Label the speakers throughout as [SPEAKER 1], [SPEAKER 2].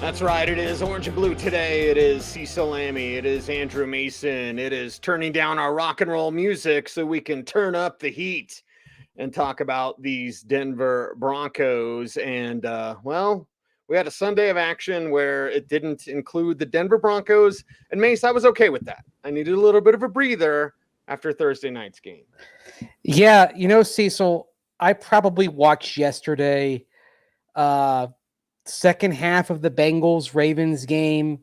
[SPEAKER 1] That's right. It is Orange and Blue today. It is Cecil Lammey. It is Andrew Mason. It is turning down our rock and roll music so we can turn up the heat and talk about these Denver Broncos. And, we had a Sunday of action where it didn't include the Denver Broncos. And Mace, I was okay with that. I needed a little bit of a breather after Thursday night's game.
[SPEAKER 2] Yeah, Cecil, I probably watched yesterday, second half of the Bengals Ravens game,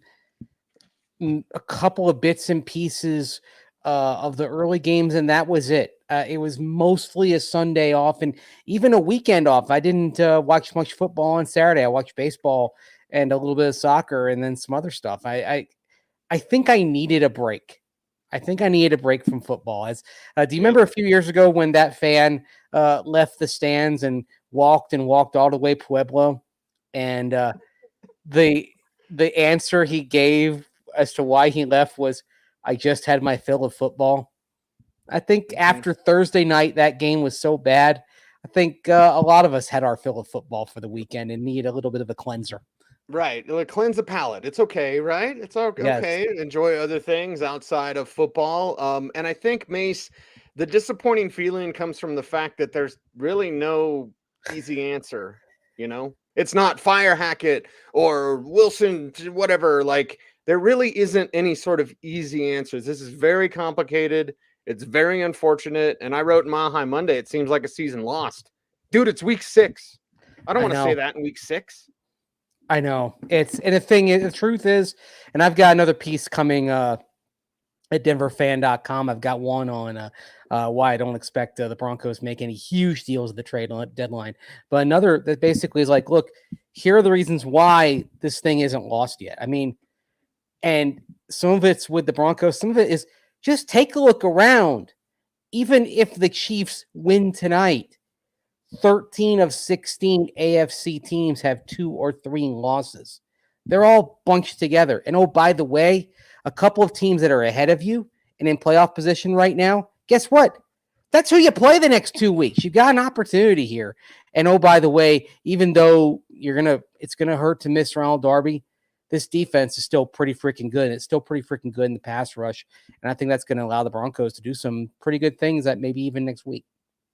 [SPEAKER 2] a couple of bits and pieces of the early games, and that was it. It was mostly a Sunday off and even a weekend off. I didn't watch much football on Saturday. I watched baseball and a little bit of soccer and then some other stuff. I think I needed a break. I think I needed a break from football. Do you remember a few years ago when that fan left the stands and walked all the way Pueblo? And the answer he gave as to why he left was, "I just had my fill of football." I think after Thursday night, that game was so bad. I think a lot of us had our fill of football for the weekend and need a little bit of a cleanser.
[SPEAKER 1] Right. Like, cleanse the palate. It's okay, right? It's okay.
[SPEAKER 2] Yes.
[SPEAKER 1] Enjoy other things outside of football. And I think, Mace, the disappointing feeling comes from the fact that there's really no easy answer. It's not fire Hackett or Wilson, whatever. Like, there really isn't any sort of easy answers. This is very complicated. It's very unfortunate. And I wrote in Mile High Monday, it seems like a season lost. Dude, it's week 6. I don't want to say that in week 6.
[SPEAKER 2] I know. The truth is, and I've got another piece coming at denverfan.com. I've got one on why I don't expect the Broncos make any huge deals at the trade deadline. But another that basically is like, look, here are the reasons why this thing isn't lost yet. I mean, and some of it's with the Broncos. Some of it is just take a look around. Even if the Chiefs win tonight, 13 of 16 AFC teams have 2 or 3 losses. They're all bunched together. And oh, by the way, a couple of teams that are ahead of you and in playoff position right now, guess what? That's who you play the next 2 weeks. You've got an opportunity here. And oh, by the way, even though it's gonna hurt to miss Ronald Darby, this defense is still pretty freaking good. It's still pretty freaking good in the pass rush. And I think that's going to allow the Broncos to do some pretty good things that maybe even next week.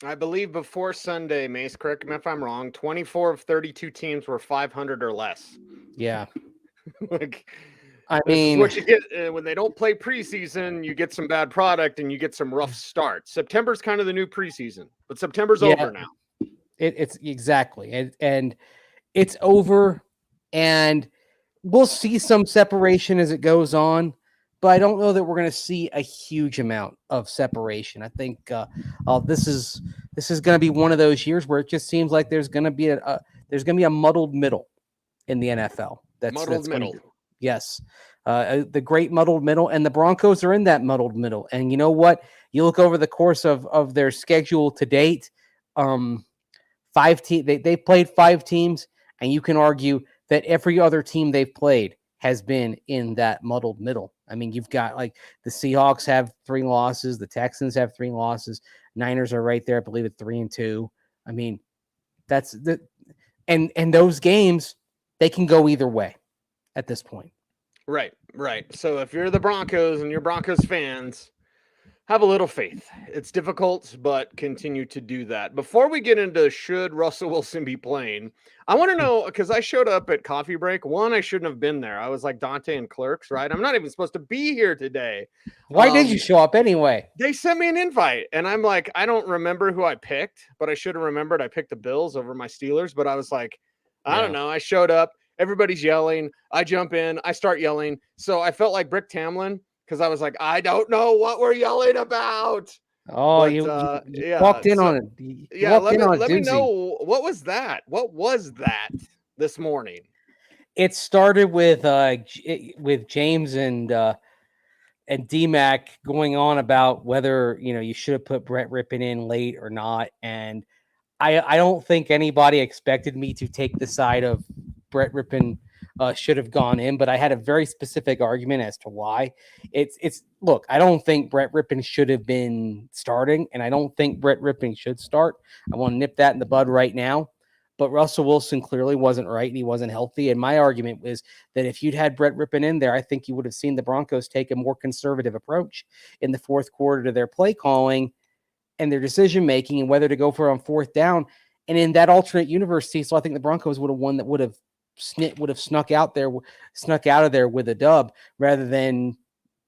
[SPEAKER 1] I believe before Sunday, Mace, correct me if I'm wrong, 24 of 32 teams were 500 or less.
[SPEAKER 2] Yeah.
[SPEAKER 1] I mean, what you get when they don't play preseason, you get some bad product and you get some rough starts. September's kind of the new preseason, but September's over now.
[SPEAKER 2] It's exactly. And it's over, and we'll see some separation as it goes on, but I don't know that we're going to see a huge amount of separation. I think this is going to be one of those years where it just seems like there's going to be a muddled middle in the NFL.
[SPEAKER 1] Muddled middle.
[SPEAKER 2] Yes. The great muddled middle, and the Broncos are in that muddled middle. And you know what? You look over the course of their schedule to date, they played 5 teams, and you can argue that every other team they've played has been in that muddled middle. I mean, you've got like the Seahawks have 3 losses, the Texans have 3 losses, Niners are right there, I believe at 3-2. I mean, that's and those games, they can go either way at this point.
[SPEAKER 1] Right. So if you're the Broncos and you're Broncos fans, have a little faith. It's difficult, but continue to do that. Before we get into should Russell Wilson be playing, I want to know, because I showed up at coffee break. One, I shouldn't have been there. I was like Dante and Clerks, right? I'm not even supposed to be here today.
[SPEAKER 2] Why did you show up anyway?
[SPEAKER 1] They sent me an invite, and I'm like, I don't remember who I picked, but I should have remembered I picked the Bills over my Steelers. But I was like, I don't know. I showed up. Everybody's yelling. I jump in. I start yelling. So I felt like Brick Tamlin, because I was like, I don't know what we're yelling about.
[SPEAKER 2] Oh, but, you walked in on it.
[SPEAKER 1] Let me know, what was that? What was that this morning?
[SPEAKER 2] It started with James and D-Mac going on about whether you should have put Brett Rippon in late or not, and I don't think anybody expected me to take the side of Brett Rippon should have gone in, but I had a very specific argument as to why. Look, I don't think Brett Rippon should have been starting, and I don't think Brett Rippon should start. I want to nip that in the bud right now. but Russell Wilson clearly wasn't right and he wasn't healthy. And my argument was that if you'd had Brett Rippon in there, I think you would have seen the Broncos take a more conservative approach in the fourth quarter to their play calling and their decision making and whether to go for it on fourth down. And in that alternate universe, Cecil, I think the Broncos would have won. That would have snuck out of there with a dub rather than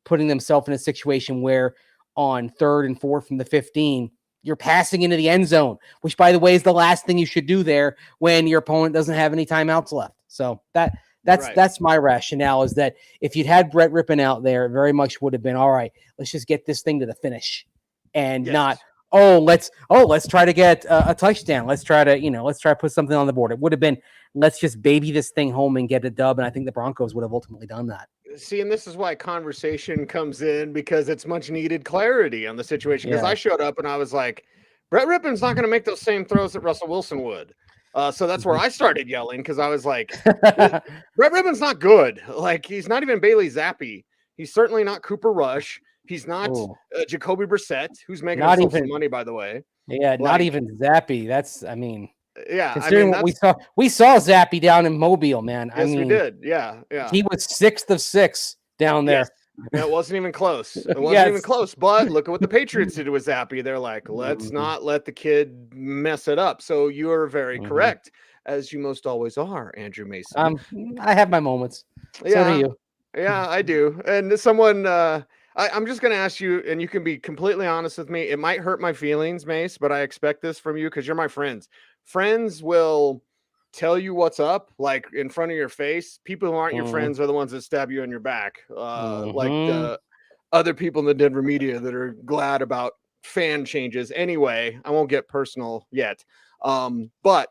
[SPEAKER 2] putting themselves in a situation where on 3rd and 4th from the 15, you're passing into the end zone, which, by the way, is the last thing you should do there when your opponent doesn't have any timeouts left. So that's my rationale, is that if you'd had Brett Rippon out there, it very much would have been, all right, let's just get this thing to the finish and not, let's try to get a touchdown. Let's try to put something on the board. It would have been, let's just baby this thing home and get a dub. And I think the Broncos would have ultimately done that.
[SPEAKER 1] See, and this is why conversation comes in, because it's much needed clarity on the situation. Because I showed up and I was like, Brett Rippon's not going to make those same throws that Russell Wilson would. So that's where I started yelling, because I was like, Brett Rippon's not good. Like, he's not even Bailey Zappi. He's certainly not Cooper Rush. He's not Jacoby Brissett, who's making himself some money, by the way.
[SPEAKER 2] Yeah, not even Zappi. That's,
[SPEAKER 1] considering
[SPEAKER 2] what we saw Zappi down in Mobile, man.
[SPEAKER 1] Yes, we did. Yeah.
[SPEAKER 2] He was 6th of 6 down there.
[SPEAKER 1] Yes. It wasn't even close. It wasn't even close. But look at what the Patriots did with Zappi. They're like, let's not let the kid mess it up. So you are very correct, as you most always are, Andrew Mason.
[SPEAKER 2] I have my moments. So do you.
[SPEAKER 1] Yeah, I do. And someone, I'm just going to ask you, and you can be completely honest with me. It might hurt my feelings, Mace, but I expect this from you because you're my friends. Friends will tell you what's up, like in front of your face. People who aren't your friends are the ones that stab you in your back, like the other people in the Denver media that are glad about fan changes. Anyway, I won't get personal yet. But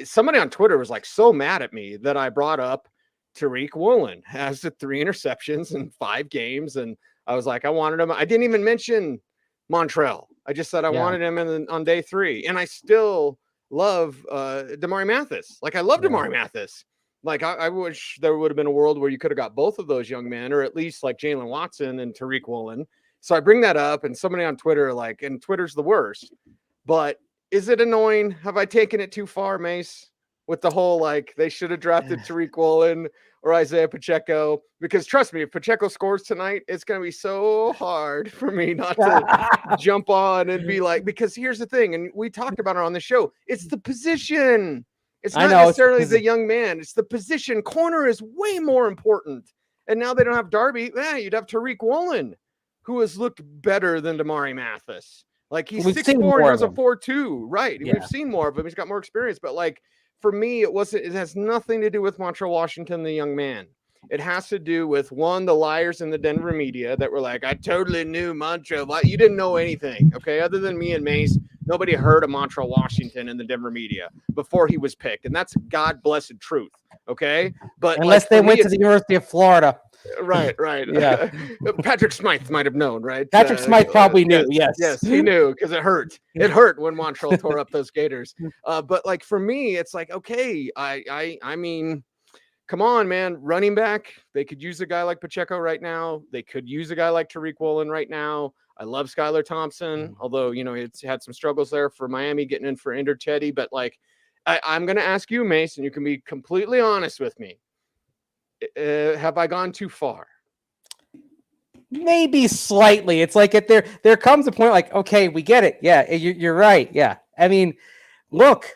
[SPEAKER 1] somebody on Twitter was like so mad at me that I brought up Tariq Woolen has the 3 interceptions in 5 games. And I was like, I wanted him. I didn't even mention Montrell. I just said I wanted him on day 3. And I still love Damari Mathis. Like, I love Damari Mathis. Like, I wish there would have been a world where you could have got both of those young men, or at least like Jalen Watson and Tariq Woolen. So I bring that up, and somebody on Twitter, and Twitter's the worst. But is it annoying? Have I taken it too far, Mace? With the whole, they should have drafted Tariq Woolen or Isaiah Pacheco, because trust me, if Pacheco scores tonight, it's going to be so hard for me not to jump on and be like, because here's the thing. And we talked about it on the show. It's the position. It's not necessarily the young man. It's the position. Corner is way more important. And now they don't have Darby. You'd have Tariq Woolen, who has looked better than Damari Mathis. Like, he's 6'4", he has a 4'2". Right. Yeah. We've seen more of him. He's got more experience, but for me, it has nothing to do with Montrell Washington, the young man. It has to do with, one, the liars in the Denver media that were like, I totally knew Montrell. You didn't know anything, okay? Other than me and Mace, nobody heard of Montrell Washington in the Denver media before he was picked. And that's God-blessed truth, okay? But
[SPEAKER 2] unless they went to the University of Florida.
[SPEAKER 1] Right. Yeah. Patrick Smythe might have known, right?
[SPEAKER 2] Patrick Smythe probably knew, yes.
[SPEAKER 1] Yes, he knew, because it hurt. It hurt when Montrell tore up those Gators. But for me, it's like, okay, I mean, come on, man. Running back, they could use a guy like Pacheco right now. They could use a guy like Tariq Woolen right now. I love Skylar Thompson, although, it's had some struggles there for Miami getting in for Ender Teddy. But I'm going to ask you, Mason, you can be completely honest with me. Have I gone too far?
[SPEAKER 2] Maybe slightly. It's like there comes a point okay, we get it. Yeah, you're right. Yeah. I mean, look,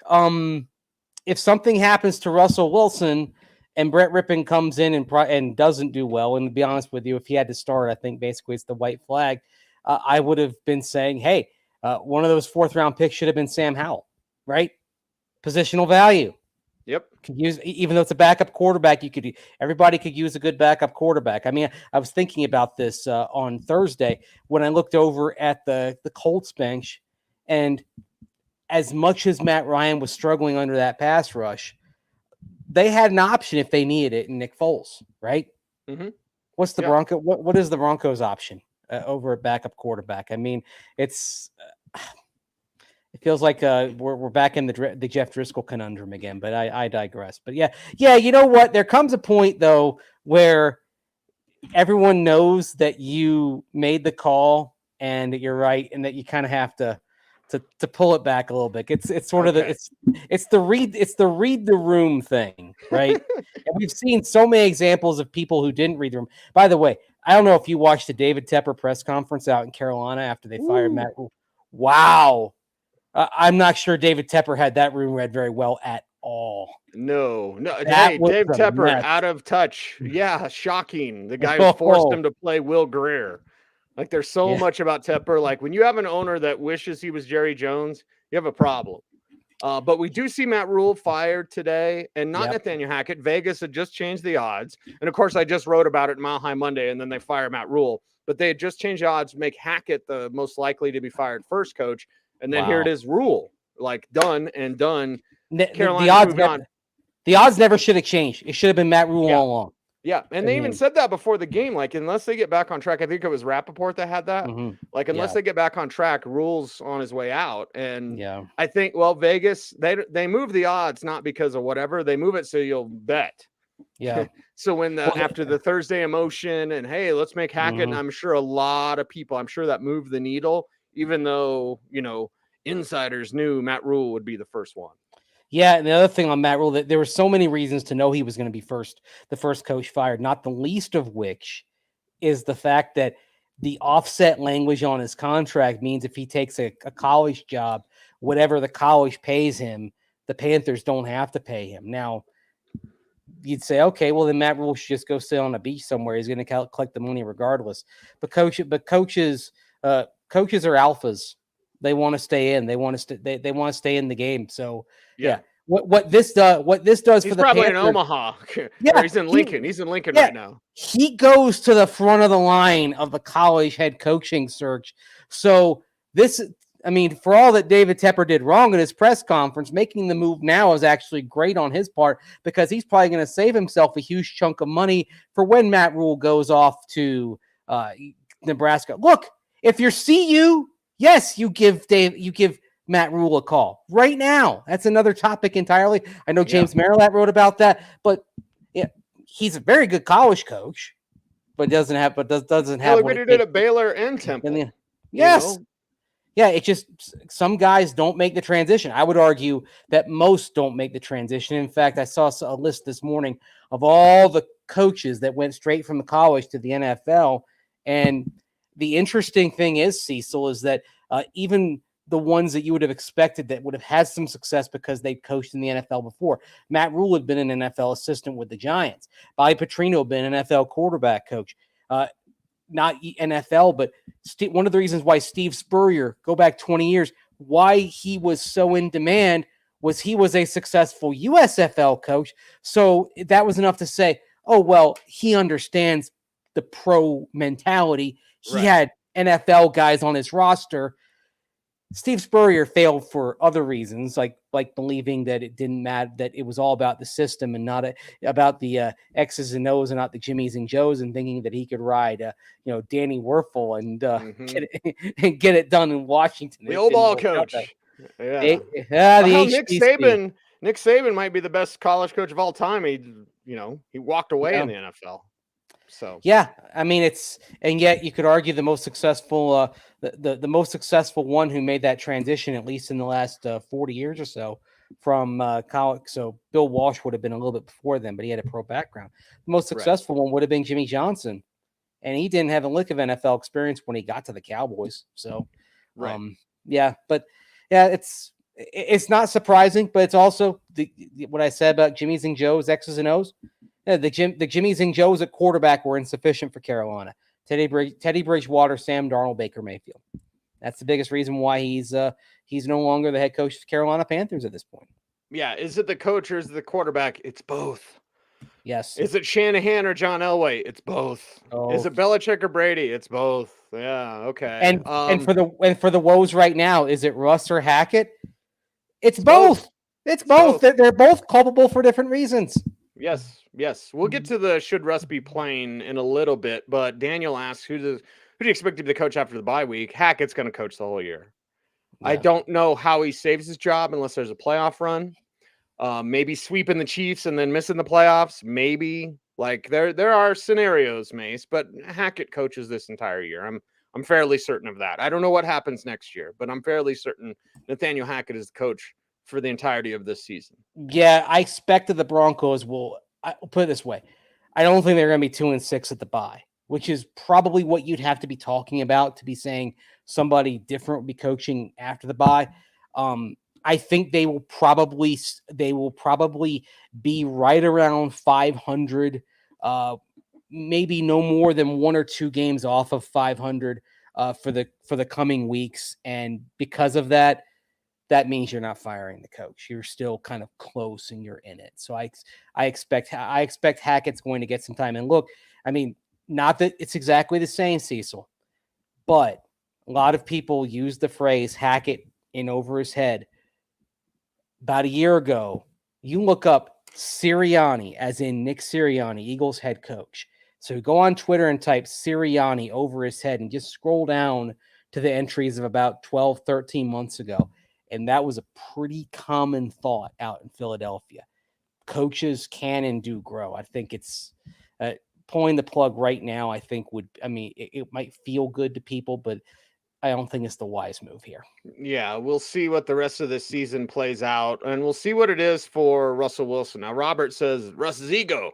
[SPEAKER 2] if something happens to Russell Wilson and Brett Rippon comes in and doesn't do well, and to be honest with you, if he had to start, I think basically it's the white flag. I would have been saying, hey, one of those 4th-round picks should have been Sam Howell, right? Positional value.
[SPEAKER 1] Yep.
[SPEAKER 2] Could use, even though it's a backup quarterback, everybody could use a good backup quarterback. I mean, I was thinking about this on Thursday when I looked over at the Colts bench, and as much as Matt Ryan was struggling under that pass rush, they had an option if they needed it in Nick Foles, right?
[SPEAKER 1] Mm-hmm.
[SPEAKER 2] What's the Bronco? What is the Broncos' option over at backup quarterback? I mean, it's. It feels like we're back in the Jeff Driscoll conundrum again, but I digress. But yeah, you know what? There comes a point, though, where everyone knows that you made the call and that you're right and that you kind of have to to pull it back a little bit. It's sort of
[SPEAKER 1] Okay.
[SPEAKER 2] it's the read the room thing, right? And we've seen so many examples of people who didn't read the room. By the way, I don't know if you watched the David Tepper press conference out in Carolina after they fired Matt Rule. Wow. I'm not sure David Tepper had that room read very well at all.
[SPEAKER 1] No.
[SPEAKER 2] That
[SPEAKER 1] Hey,
[SPEAKER 2] was
[SPEAKER 1] Dave
[SPEAKER 2] a
[SPEAKER 1] Tepper,
[SPEAKER 2] mess.
[SPEAKER 1] out of touch. Yeah, shocking. The guy who forced him to play Will Greer. Like, there's so much about Tepper. Like, when you have an owner that wishes he was Jerry Jones, you have a problem. But we do see Matt Rule fired today, and not Nathaniel Hackett. Vegas had just changed the odds. And, of course, I just wrote about it in Mile High Monday, and then they fire Matt Rule. But they had just changed the odds, make Hackett the most likely to be fired first coach. And then here it is, Rule. Like, done and done. Carolina's moving on.
[SPEAKER 2] The odds never should have changed. It should have been Matt Rule all along.
[SPEAKER 1] Yeah, and they even said that before the game. Like, unless they get back on track, I think it was Rappaport that had that. Like, unless they get back on track, Rule's on his way out. And I think, well, Vegas, they move the odds not because of whatever. They move it so you'll bet.
[SPEAKER 2] Yeah.
[SPEAKER 1] So when after the Thursday emotion and, hey, let's make Hackett, and I'm sure a lot of people, I'm sure that moved the needle, even though, insiders knew Matt Rule would be the first one.
[SPEAKER 2] Yeah, and the other thing on Matt Rule, that there were so many reasons to know he was going to be the first coach fired, not the least of which is the fact that the offset language on his contract means if he takes a college job, whatever the college pays him, the Panthers don't have to pay him. Now, you'd say, okay, well, then Matt Rule should just go sit on a beach somewhere. He's going to collect the money regardless. But coaches are alphas. They want to stay in. They want to stay in the game. So yeah. What this does
[SPEAKER 1] he's
[SPEAKER 2] for the
[SPEAKER 1] probably
[SPEAKER 2] Panthers,
[SPEAKER 1] in Omaha. Yeah, he's in Lincoln. He's in Lincoln right now.
[SPEAKER 2] He goes to the front of the line of the college head coaching search. So for all that David Tepper did wrong at his press conference, making the move now is actually great on his part because he's probably going to save himself a huge chunk of money for when Matt Rule goes off to Nebraska. Look, if you're CU, yes, you give Matt Rule a call right now. That's another topic entirely. I know James Marilat wrote about that, but he's a very good college coach, but doesn't have what
[SPEAKER 1] he did at Baylor and Temple.
[SPEAKER 2] Yes. Yeah, it just some guys don't make the transition. I would argue that most don't make the transition. In fact, I saw a list this morning of all the coaches that went straight from the college to the NFL. And the interesting thing is, Cecil, is that even the ones that you would have expected that would have had some success because they coached in the NFL before. Matt Rule had been an NFL assistant with the Giants. Bobby Petrino had been an NFL quarterback coach. Not NFL, but one of the reasons why Steve Spurrier, go back 20 years, why he was so in demand was he was a successful USFL coach. So that was enough to say, oh, well, he understands the pro mentality. He had NFL guys on his roster. Steve Spurrier failed for other reasons, like believing that it didn't matter, that it was all about the system and not about the X's and O's and not the Jimmies and Joes, and thinking that he could ride, Danny Werfel and get it done in Washington.
[SPEAKER 1] The old ball coach.
[SPEAKER 2] The
[SPEAKER 1] Nick Saban might be the best college coach of all time. He walked away in the NFL. So
[SPEAKER 2] yeah, I mean and yet you could argue the most successful, the most successful one who made that transition, at least in the last 40 years or so, from college. So Bill Walsh would have been a little bit before then, but he had a pro background. The most successful one would have been Jimmy Johnson, and he didn't have a lick of NFL experience when he got to the Cowboys. So, it's not surprising, but it's also what I said about Jimmy's and Joe's, X's and O's. The Jimmys and Joes at quarterback were insufficient for Carolina. Teddy Bridgewater, Sam Darnold, Baker Mayfield. That's the biggest reason why he's no longer the head coach of the Carolina Panthers at this point.
[SPEAKER 1] Yeah, is it the coach or is it the quarterback? It's both.
[SPEAKER 2] Yes.
[SPEAKER 1] Is it Shanahan or John Elway? It's both. Is it Belichick or Brady? It's both. Yeah, okay.
[SPEAKER 2] And for the woes right now, is it Russ or Hackett? It's both. It's both. They're both culpable for different reasons.
[SPEAKER 1] Yes. We'll get to the should Russ be playing in a little bit, but Daniel asks, who do you expect to be the coach after the bye week? Hackett's going to coach the whole year. Yeah. I don't know how he saves his job unless there's a playoff run. Maybe sweeping the Chiefs and then missing the playoffs. Maybe there are scenarios, Mace, but Hackett coaches this entire year. I'm I'm fairly certain of that. I don't know what happens next year, but I'm fairly certain Nathaniel Hackett is the coach for the entirety of this season.
[SPEAKER 2] Yeah, I expect that the Broncos will. I'll put it this way: I don't think they're going to be 2-6 at the bye, which is probably what you'd have to be talking about to be saying somebody different will be coaching after the bye. I think they will probably be right around 500, maybe no more than 1 or 2 games off of 500 for the coming weeks, and because of that. That means you're not firing the coach. You're still kind of close and you're in it. So I expect Hackett's going to get some time. And look, I mean, not that it's exactly the same, Cecil, but a lot of people use the phrase Hackett in over his head. About a year ago, you look up Sirianni, as in Nick Sirianni, Eagles head coach. So go on Twitter and type Sirianni over his head and just scroll down to the entries of about 12, 13 months ago. And that was a pretty common thought out in Philadelphia. Coaches can and do grow. I think it's pulling the plug right now. I think it might feel good to people, but I don't think it's the wise move here.
[SPEAKER 1] Yeah, we'll see what the rest of this season plays out, and we'll see what it is for Russell Wilson. Now, Robert says Russ's ego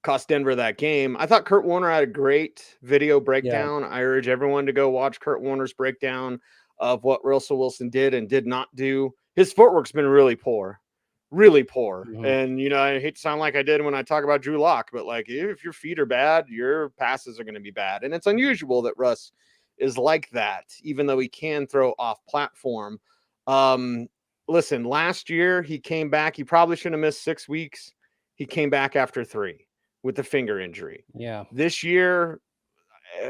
[SPEAKER 1] cost Denver that game. I thought Kurt Warner had a great video breakdown. Yeah. I urge everyone to go watch Kurt Warner's breakdown of what Russell Wilson did and did not do. His footwork's been really poor. Mm-hmm. And, I hate to sound like I did when I talk about Drew Lock, but like, if your feet are bad, your passes are going to be bad. And it's unusual that Russ is like that, even though he can throw off platform. Listen, last year he came back. He probably shouldn't have missed 6 weeks. He came back after 3 with a finger injury.
[SPEAKER 2] Yeah.
[SPEAKER 1] This year,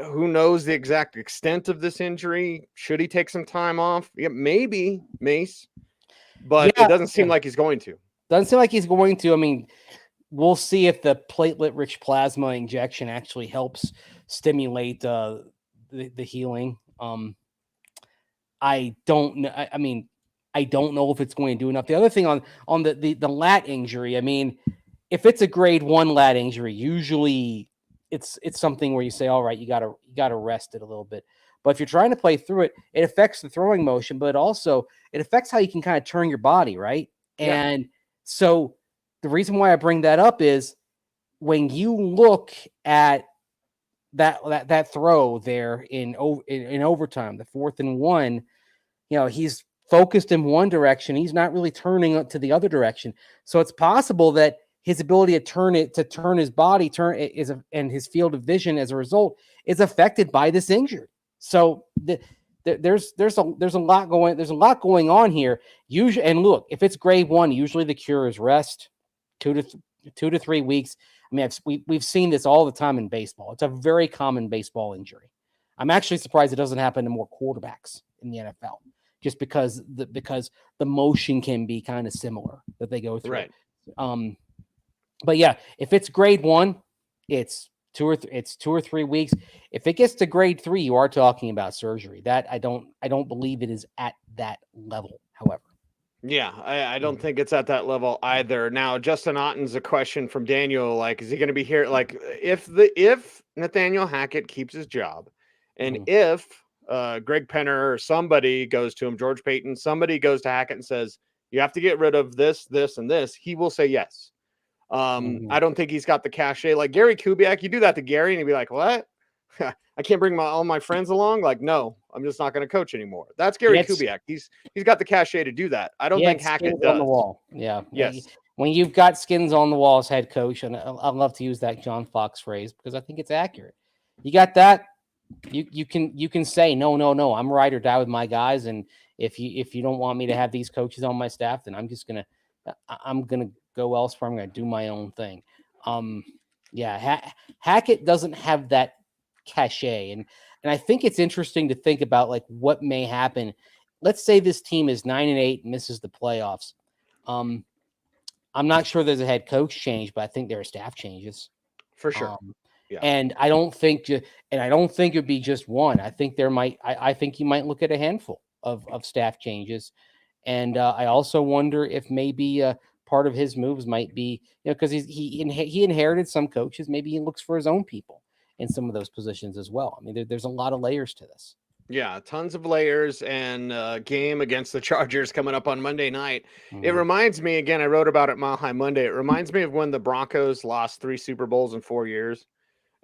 [SPEAKER 1] who knows the exact extent of this injury? Should he take some time off? Yeah, maybe, Mace, but it doesn't seem like he's going to.
[SPEAKER 2] Doesn't seem like he's going to. I mean, we'll see if the platelet-rich plasma injection actually helps stimulate the healing. I don't know. I mean, I don't know if it's going to do enough. The other thing on the lat injury, I mean, if it's a grade 1 lat injury, usually it's something where you say, all right, you gotta rest it a little bit. But if you're trying to play through it, it affects the throwing motion, but also it affects how you can kind of turn your body, right? Yeah. And so the reason why I bring that up is when you look at that throw there in overtime, the 4th and 1, he's focused in one direction. He's not really turning to the other direction. So it's possible that his ability to turn his body and his field of vision as a result is affected by this injury. So there's a lot going on here. Usually, and look, if it's grade 1, usually the cure is rest, 2 to 3 weeks. I mean, we've seen this all the time in baseball. It's a very common baseball injury. I'm actually surprised it doesn't happen to more quarterbacks in the NFL, just because the motion can be kind of similar that they go through.
[SPEAKER 1] Right.
[SPEAKER 2] But yeah, if it's grade 1, it's 2 or 3 weeks. If it gets to grade 3, you are talking about surgery. That I don't believe it is at that level, however.
[SPEAKER 1] Yeah, I don't think it's at that level either. Now, Justin Otten's a question from Daniel, like, is he going to be here? Like, if Nathaniel Hackett keeps his job, and if Greg Penner or somebody goes to him, George Payton, somebody goes to Hackett and says, you have to get rid of this, this, and this, he will say yes. I don't think he's got the cachet. Like Gary Kubiak, you do that to Gary and he'd be like, what? I can't bring all my friends along. Like, no, I'm just not going to coach anymore. That's Gary Kubiak. He's got the cachet to do that. I don't think Hackett does.
[SPEAKER 2] On the wall. Yeah.
[SPEAKER 1] Yes.
[SPEAKER 2] When you've got skins on the wall as head coach, and I love to use that John Fox phrase because I think it's accurate. You got that. You can say no. I'm ride or die with my guys, and if you don't want me to have these coaches on my staff, then I'm gonna go elsewhere. I'm gonna do my own thing. Hackett doesn't have that cachet, and I think it's interesting to think about like what may happen. Let's say this team is 9-8 and misses the playoffs. I'm not sure there's a head coach change, but I think there are staff changes
[SPEAKER 1] for sure.
[SPEAKER 2] Yeah. And I don't think it'd be just one. I think I think you might look at a handful of staff changes. And I also wonder if maybe part of his moves might be, because he inherited some coaches. Maybe he looks for his own people. in some of those positions as well. I mean, there's a lot of layers to this.
[SPEAKER 1] Yeah, tons of layers, and game against the Chargers coming up on Monday night. It
[SPEAKER 2] Mhm.
[SPEAKER 1] reminds me, again, I wrote about it Mile High Monday. It reminds me of when the Broncos lost 3 Super Bowls in 4 years,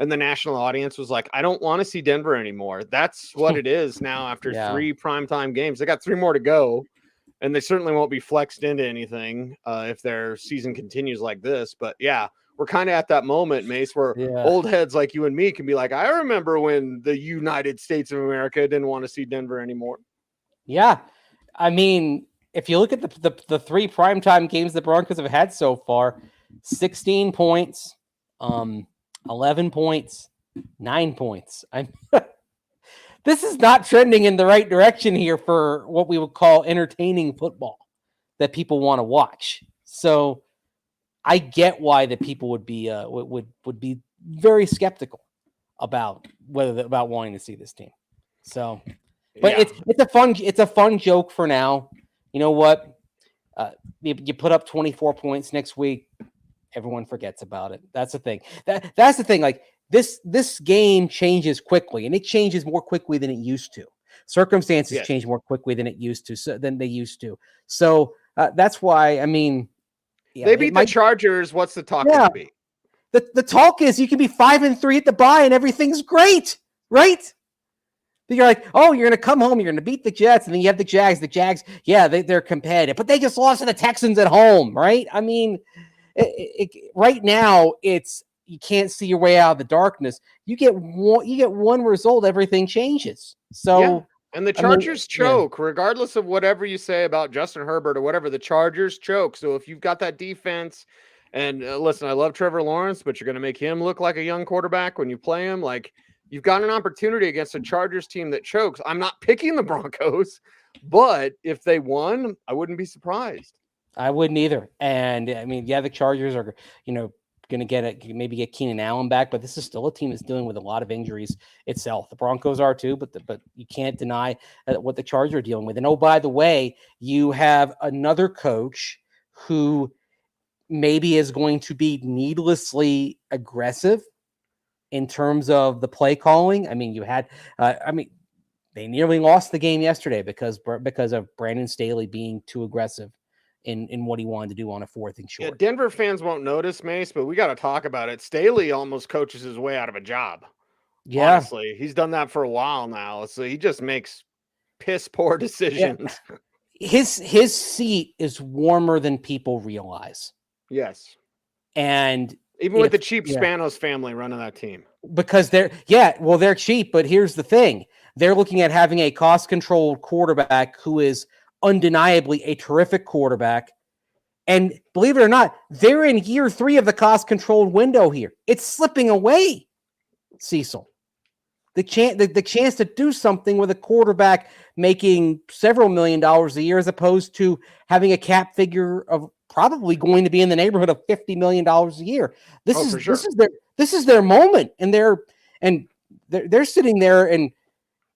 [SPEAKER 1] and the national audience was like, "I don't want to see Denver anymore." That's what it is now after
[SPEAKER 2] Yeah.
[SPEAKER 1] 3 primetime games. They got 3 more to go, and they certainly won't be flexed into anything if their season continues like this. But yeah, we're kind of at that moment, Mace, where
[SPEAKER 2] Yeah.
[SPEAKER 1] old heads like you and me can be like, I remember when the United States of America didn't want to see Denver anymore.
[SPEAKER 2] Yeah. I mean, if you look at the 3 primetime games the Broncos have had so far, 16 points, 11 points, 9 points. This is not trending in the right direction here for what we would call entertaining football that people want to watch. So I get why the people would be very skeptical about about wanting to see this team. So, but
[SPEAKER 1] Yeah.
[SPEAKER 2] it's a fun joke for now. You know what? You put up 24 points next week, everyone forgets about it. That's the thing. That's the thing. Like this game changes quickly, and it changes more quickly than it used to. Circumstances
[SPEAKER 1] Yes.
[SPEAKER 2] change more quickly than than they used to. So that's why. I mean, yeah,
[SPEAKER 1] They beat the Chargers. What's the talk going to be?
[SPEAKER 2] The talk is you can be 5-3 at the bye and everything's great, right? You're like, oh, you're going to come home, you're going to beat the Jets, and then you have the Jags. The Jags, yeah, they're competitive, but they just lost to the Texans at home, right? I mean, right now, it's you can't see your way out of the darkness. You get one result, everything changes. So,
[SPEAKER 1] yeah. And the Chargers choke, regardless of whatever you say about Justin Herbert or whatever. The Chargers choke. So if you've got that defense, and listen, I love Trevor Lawrence, but you're going to make him look like a young quarterback when you play him. Like, you've got an opportunity against a Chargers team that chokes. I'm not picking the Broncos, but if they won, I wouldn't be surprised.
[SPEAKER 2] I wouldn't either. And I mean, yeah, the Chargers are, going to maybe get Keenan Allen back, but this is still a team that's dealing with a lot of injuries itself. The Broncos are too, but you can't deny what the Chargers are dealing with. And oh, by the way, you have another coach who maybe is going to be needlessly aggressive in terms of the play calling. I mean, they nearly lost the game yesterday because of Brandon Staley being too aggressive in what he wanted to do on a 4th and short.
[SPEAKER 1] Yeah, Denver fans won't notice, Mace, but we got to talk about it. Staley almost coaches his way out of a job.
[SPEAKER 2] Yeah.
[SPEAKER 1] Honestly, he's done that for a while now. So he just makes piss poor decisions.
[SPEAKER 2] Yeah. His seat is warmer than people realize.
[SPEAKER 1] Yes.
[SPEAKER 2] And
[SPEAKER 1] even with the cheap Spanos family running that team.
[SPEAKER 2] Because they're cheap, but here's the thing. They're looking at having a cost-controlled quarterback who is undeniably a terrific quarterback. And believe it or not, they're in year 3 of the cost-controlled window here. It's slipping away, Cecil. The chance to do something with a quarterback making several $1 million a year as opposed to having a cap figure of probably going to be in the neighborhood of $50 million a year. This is their moment, and they're sitting there, and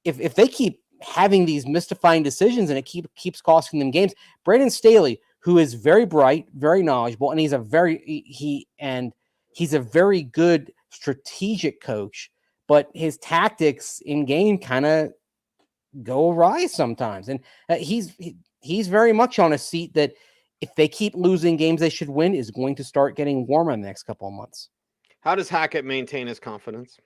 [SPEAKER 2] if they keep having these mystifying decisions and it keeps costing them games, Brandon Staley, who is very bright, very knowledgeable, and he's a very good strategic coach, but his tactics in game kind of go awry sometimes, and he's very much on a seat that, if they keep losing games they should win, is going to start getting warmer in the next couple of months.
[SPEAKER 1] How does Hackett maintain his confidence?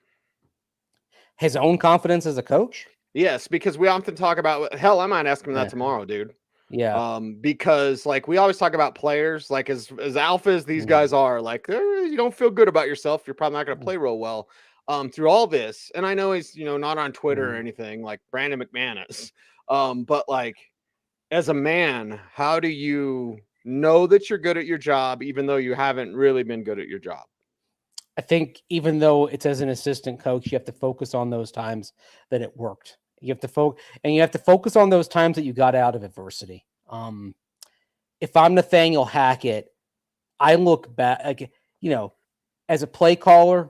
[SPEAKER 2] His own confidence as a coach?
[SPEAKER 1] Yes, because we often talk about, hell, I might ask him that tomorrow, dude.
[SPEAKER 2] Yeah.
[SPEAKER 1] Because like we always talk about players, like as alpha as these guys are, like you don't feel good about yourself, you're probably not going to play real well through all this. And I know he's, not on Twitter or anything like Brandon McManus. But like, as a man, how do you know that you're good at your job, even though you haven't really been good at your job?
[SPEAKER 2] I think even though it's as an assistant coach, you have to focus on those times that it worked. You have to focus on those times that you got out of adversity. If I'm Nathaniel Hackett, I look back, as a play caller,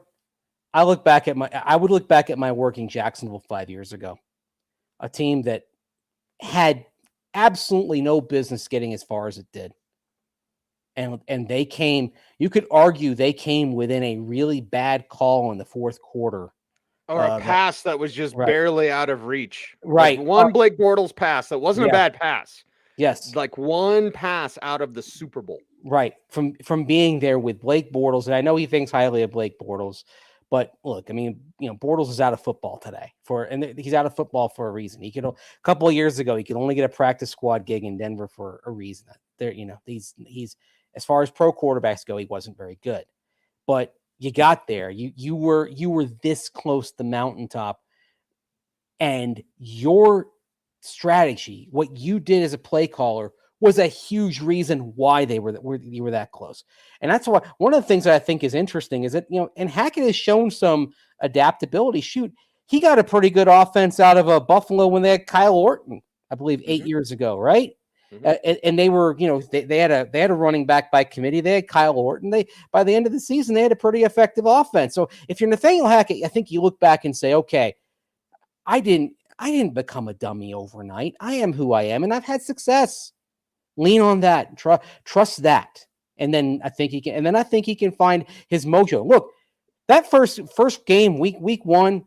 [SPEAKER 2] I would look back at my work in Jacksonville 5 years ago, a team that had absolutely no business getting as far as it did. and they came. You could argue they came within a really bad call in the fourth quarter.
[SPEAKER 1] Or a pass that was just
[SPEAKER 2] right.
[SPEAKER 1] barely out of reach.
[SPEAKER 2] Right.
[SPEAKER 1] Like one Blake Bortles pass that wasn't a bad pass.
[SPEAKER 2] Yes.
[SPEAKER 1] Like one pass out of the Super Bowl.
[SPEAKER 2] Right. From being there with Blake Bortles, and I know he thinks highly of Blake Bortles, but look, I mean, Bortles is out of football today and he's out of football for a reason. He could a couple of years ago, he could only get a practice squad gig in Denver for a reason. There, he's as far as pro quarterbacks go, he wasn't very good, but you got there. You were this close to the mountaintop, and your strategy, what you did as a play caller, was a huge reason why you were that close. And that's why one of the things that I think is interesting is that, and Hackett has shown some adaptability. Shoot, he got a pretty good offense out of Buffalo when they had Kyle Orton, I believe 8 years ago, right? And they were, they had a running back by committee. They had Kyle Orton. By the end of the season, they had a pretty effective offense. So if you're Nathaniel Hackett, I think you look back and say, okay, I didn't become a dummy overnight. I am who I am, and I've had success. Lean on that. Trust that. And then I think he can. And then I think he can find his mojo. Look, that first game, week one.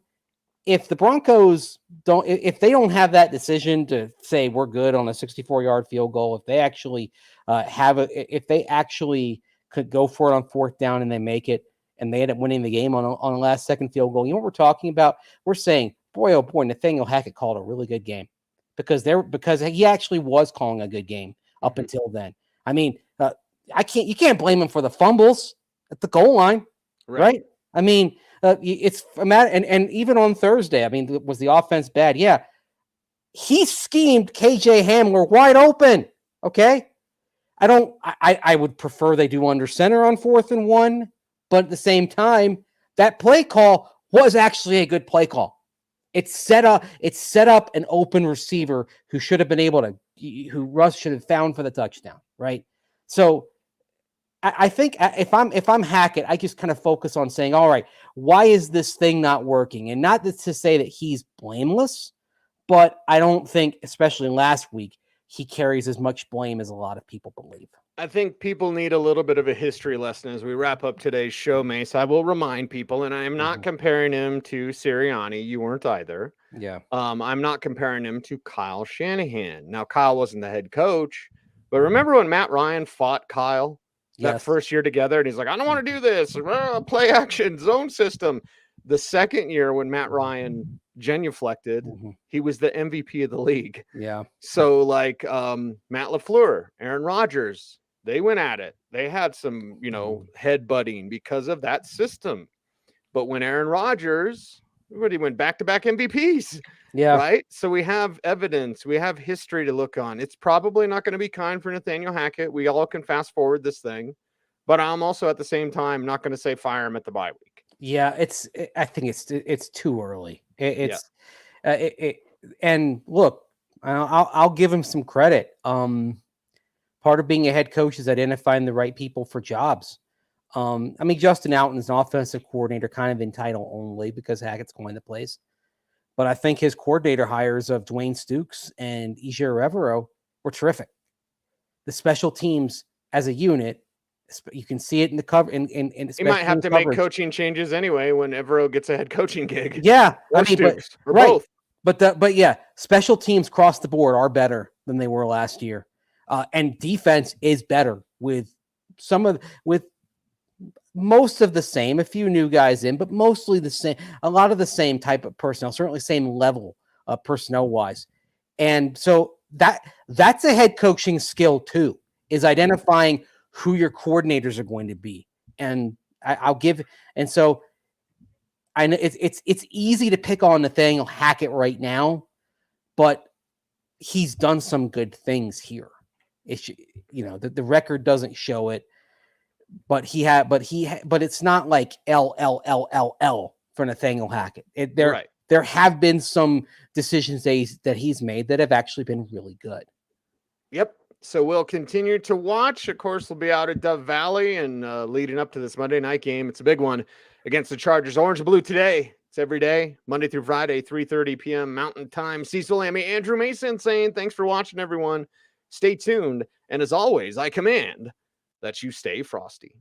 [SPEAKER 2] If the Broncos if they don't have that decision to say we're good on a 64-yard field goal, if they actually if they actually could go for it on fourth down and they make it, and they end up winning the game on a last-second field goal, you know what we're talking about? We're saying, boy, oh boy, Nathaniel Hackett called a really good game because he actually was calling a good game up until then. I mean, you can't blame him for the fumbles at the goal line, right? I mean, it's a matter, and even on Thursday, I mean, was the offense bad? Yeah. He schemed KJ Hamler wide open. Okay. I would prefer they do under center on 4th and 1, but at the same time, that play call was actually a good play call. It set up an open receiver who should have been able to, who Russ should have found for the touchdown. Right. So I think if I'm Hackett, I just kind of focus on saying, all right, why is this thing not working? And not to say that he's blameless, but I don't think, especially last week, he carries as much blame as a lot of people believe.
[SPEAKER 1] I think people need a little bit of a history lesson as we wrap up today's show, Mace. I will remind people, and I am not comparing him to Sirianni. You weren't either.
[SPEAKER 2] Yeah.
[SPEAKER 1] I'm not comparing him to Kyle Shanahan. Now, Kyle wasn't the head coach, but remember when Matt Ryan fought Kyle? That first year together, and he's like, I don't want to do this. Play action, zone system. The second year when Matt Ryan genuflected, he was the MVP of the league.
[SPEAKER 2] Yeah.
[SPEAKER 1] So like Matt LaFleur, Aaron Rodgers, they went at it. They had some, head-butting because of that system. But when Aaron Rodgers, he went back-to-back MVPs.
[SPEAKER 2] Yeah.
[SPEAKER 1] Right. So we have evidence. We have history to look on. It's probably not going to be kind for Nathaniel Hackett. We all can fast forward this thing. But I'm also at the same time not going to say fire him at the bye week.
[SPEAKER 2] Yeah. I think it's too early. And look, I'll give him some credit. Part of being a head coach is identifying the right people for jobs. I mean, Justin Alton is an offensive coordinator, kind of in title only because Hackett's going to place. But I think his coordinator hires of Dwayne Stukes and Ejiro Evero were terrific. The special teams as a unit, you can see it in the cover.
[SPEAKER 1] He might have to make coaching changes anyway when Evero gets a head coaching gig.
[SPEAKER 2] Yeah,
[SPEAKER 1] or Stukes, or both.
[SPEAKER 2] But yeah, special teams across the board are better than they were last year, and defense is better with most of the same, a few new guys in, but mostly the same, a lot of the same type of personnel, certainly same level personnel wise. And so that's a head coaching skill too, is identifying who your coordinators are going to be. And so I know it's easy to pick on Nathaniel Hackett right now, but he's done some good things here. The record doesn't show it. But it's not like L for Nathaniel Hackett. There have been some decisions that he's made that have actually been really good.
[SPEAKER 1] Yep. So we'll continue to watch. Of course, we'll be out at Dove Valley and leading up to this Monday night game. It's a big one against the Chargers. Orange and blue today. It's every day, Monday through Friday, 3:30 p.m. Mountain Time. Cecil, Lammey, Andrew Mason saying thanks for watching, everyone. Stay tuned. And as always, I command that you stay frosty.